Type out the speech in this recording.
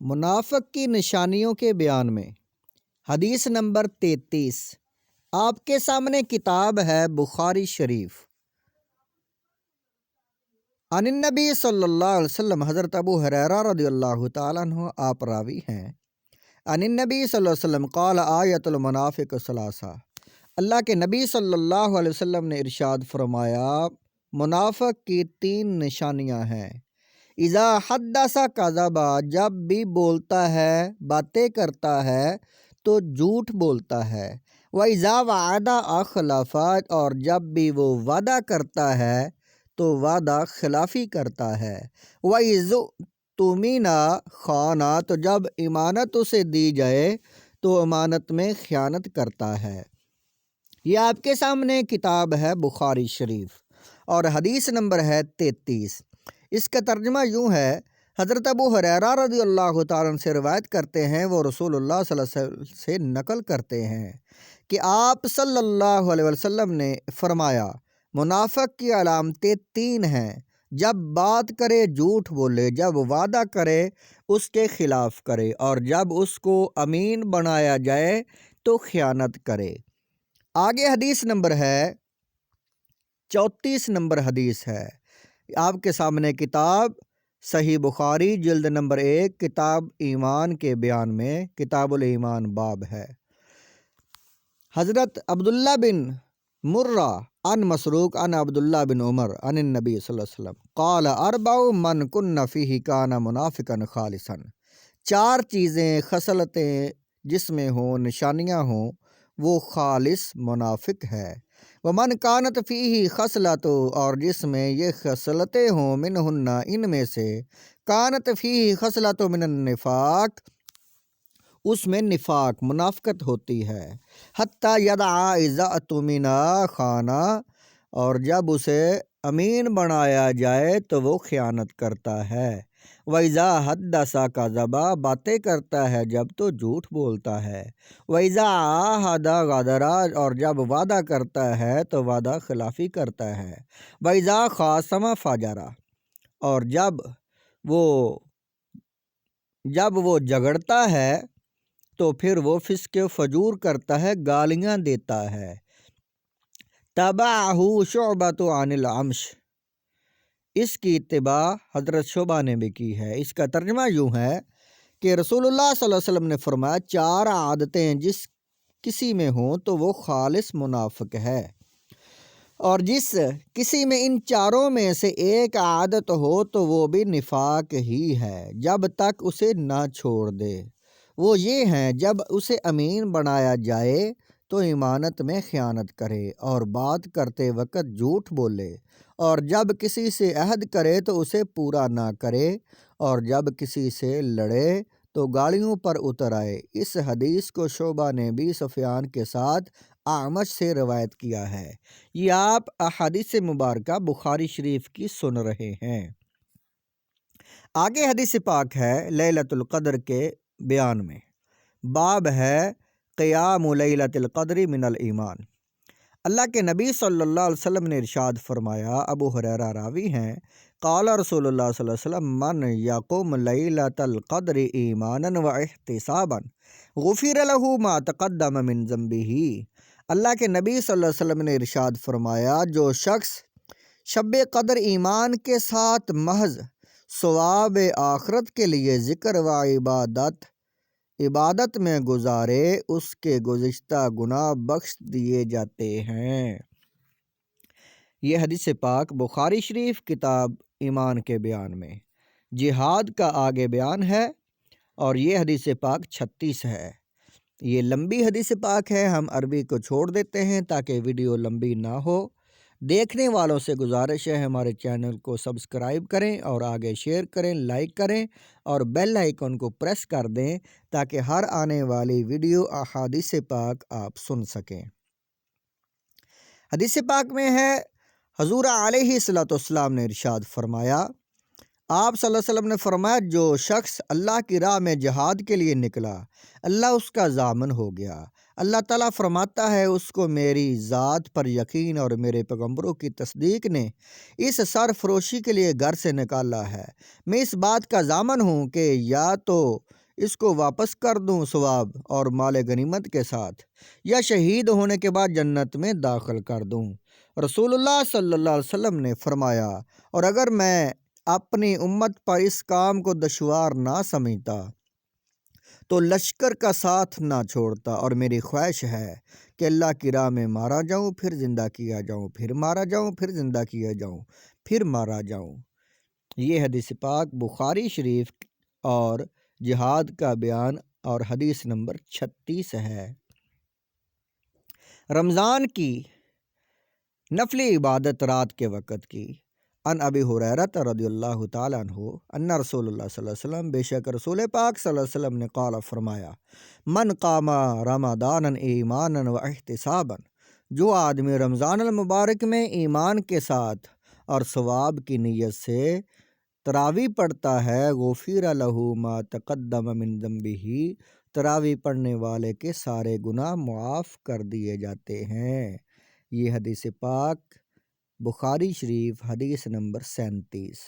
منافق کی نشانیوں کے بیان میں حدیث نمبر 33 آپ کے سامنے کتاب ہے بخاری شریف۔ عن النبی صلی اللہ علیہ وسلم، حضرت ابو ہریرہ رضی اللہ تعالیٰ عنہ آپ راوی ہیں۔ عن النبی صلی اللہ علیہ وسلم قال آیت المنافق ثلاثہ، اللہ کے نبی صلی اللہ علیہ وسلم نے ارشاد فرمایا منافق کی 3 نشانیاں ہیں۔ اذا حدث کذب، جب بھی بولتا ہے، باتیں کرتا ہے تو جھوٹ بولتا ہے۔ وَإِذَا وَعَدَ أَخْلَفَ، اور جب بھی وہ وعدہ کرتا ہے تو وعدہ خلافی کرتا ہے۔ وَإِذَا اؤْتُمِنَ خَانَ، تو جب امانت اسے دی جائے تو امانت میں خیانت کرتا ہے۔ یہ آپ کے سامنے کتاب ہے بخاری شریف اور حدیث نمبر ہے 33۔ اس کا ترجمہ یوں ہے، حضرت ابو ہریرہ رضی اللہ تعالیٰ عنہ سے روایت کرتے ہیں، وہ رسول اللہ صلی اللہ علیہ وسلم سے نقل کرتے ہیں کہ آپ صلی اللہ علیہ وسلم نے فرمایا منافق کی علامتیں 3 ہیں۔ جب بات کرے جھوٹ بولے، جب وعدہ کرے اس کے خلاف کرے، اور جب اس کو امین بنایا جائے تو خیانت کرے۔ آگے حدیث نمبر ہے 34 نمبر حدیث ہے آپ کے سامنے کتاب صحیح بخاری جلد نمبر 1 کتاب ایمان کے بیان میں کتاب الایمان باب ہے۔ حضرت عبداللہ بن مرہ عن مسروق عن عبداللہ بن عمر عن النبی صلی اللہ علیہ وسلم قال اربع من کن فیہ کان منافقا خالصا، 4 چیزیں خصلتیں جس میں ہوں، نشانیاں ہوں، وہ خالص منافق ہے۔ ومن کانت فیہ خصلۃ، اور جس میں یہ خصلتیں ہوں، منہن ان میں سے، کانت فیہ خصلۃ من النفاق، اس میں نفاق منافقت ہوتی ہے۔ حتی یدع اذا اؤتمن خان، اور جب اسے امین بنایا جائے تو وہ خیانت کرتا ہے۔ وَإِذَا حَدَّثَ كَذَبَ، باتیں کرتا ہے جب تو جھوٹ بولتا ہے۔ وَإِذَا عَاهَدَ غَدَرَ، اور جب وعدہ کرتا ہے تو وعدہ خلافی کرتا ہے۔ وَإِذَا خَاصَمَ فَجَرَ، اور جب وہ جھگڑتا ہے تو پھر وہ فسق و فجور کرتا ہے، گالیاں دیتا ہے۔ تَبَعَہُ شُعْبَةُ عَنِ الْعَمْشِ، اس کی اتباع حضرت شعبہ نے بھی کی ہے۔ اس کا ترجمہ یوں ہے کہ رسول اللہ صلی اللہ علیہ وسلم نے فرمایا 4 عادتیں جس کسی میں ہوں تو وہ خالص منافق ہے، اور جس کسی میں ان 4 میں سے ایک عادت ہو تو وہ بھی نفاق ہی ہے جب تک اسے نہ چھوڑ دے۔ وہ یہ ہیں، جب اسے امین بنایا جائے تو امانت میں خیانت کرے اور بات کرتے وقت جھوٹ بولے، اور جب کسی سے عہد کرے تو اسے پورا نہ کرے، اور جب کسی سے لڑے تو گاڑیوں پر اتر آئے۔ اس حدیث کو شعبہ نے بھی سفیان کے ساتھ اعمش سے روایت کیا ہے۔ یہ آپ احادیث مبارکہ بخاری شریف کی سن رہے ہیں۔ آگے حدیث پاک ہے لیلۃ القدر کے بیان میں، باب ہے قیام لیلۃ القدر من الایمان۔ اللہ کے نبی صلی اللہ علیہ وسلم نے ارشاد فرمایا، ابو ہریرہ راوی ہیں، قال رسول اللہ صلی اللہ علیہ وسلم من یقوم لیلۃ القدر ایمانا واحتسابا غفر له ما تقدم من ذنبہ۔ اللہ کے نبی صلی اللہ علیہ وسلم نے ارشاد فرمایا، جو شخص شب قدر ایمان کے ساتھ محض ثواب آخرت کے لیے ذکر و عبادت میں گزارے، اس کے گزشتہ گناہ بخش دیے جاتے ہیں۔ یہ حدیث پاک بخاری شریف کتاب ایمان کے بیان میں جہاد کا آگے بیان ہے، اور یہ حدیث پاک 36 ہے۔ یہ لمبی حدیث پاک ہے، ہم عربی کو چھوڑ دیتے ہیں تاکہ ویڈیو لمبی نہ ہو۔ دیکھنے والوں سے گزارش ہے ہمارے چینل کو سبسکرائب کریں اور آگے شیئر کریں، لائک کریں اور بیل آئیکن کو پریس کر دیں تاکہ ہر آنے والی ویڈیو احادیث پاک آپ سن سکیں۔ حدیث پاک میں ہے، حضور علیہ الصلوۃ والسلام نے ارشاد فرمایا، آپ صلی اللہ علیہ وسلم نے فرمایا، جو شخص اللہ کی راہ میں جہاد کے لیے نکلا، اللہ اس کا ضامن ہو گیا۔ اللہ تعالیٰ فرماتا ہے اس کو میری ذات پر یقین اور میرے پیغمبروں کی تصدیق نے اس سرفروشی کے لیے گھر سے نکالا ہے۔ میں اس بات کا ضامن ہوں کہ یا تو اس کو واپس کر دوں ثواب اور مال غنیمت کے ساتھ، یا شہید ہونے کے بعد جنت میں داخل کر دوں۔ رسول اللہ صلی اللہ علیہ وسلم نے فرمایا، اور اگر میں اپنی امت پر اس کام کو دشوار نہ سمجھتا تو لشکر کا ساتھ نہ چھوڑتا، اور میری خواہش ہے کہ اللہ کی راہ میں مارا جاؤں، پھر زندہ کیا جاؤں، پھر مارا جاؤں، پھر زندہ کیا جاؤں، پھر مارا جاؤں۔ یہ حدیث پاک بخاری شریف اور جہاد کا بیان اور حدیث نمبر 36 ہے۔ رمضان کی نفلی عبادت رات کے وقت کی۔ ان ابی ہریرہ رضی اللہ تعالیٰ عنہ ان رسول اللہ صلی اللہ علیہ وسلم، بے شک رسول پاک صلی اللہ علیہ وسلم نے قال فرمایا، من قام رمضان ایمانا و احتسابا، جو آدمی رمضان المبارک میں ایمان کے ساتھ اور ثواب کی نیت سے تراویح پڑھتا ہے، غفر لہ ما تقدم من ذنبہ، تراویح پڑھنے والے کے سارے گناہ معاف کر دیے جاتے ہیں۔ یہ حدیث پاک بخاری شریف حدیث نمبر 37۔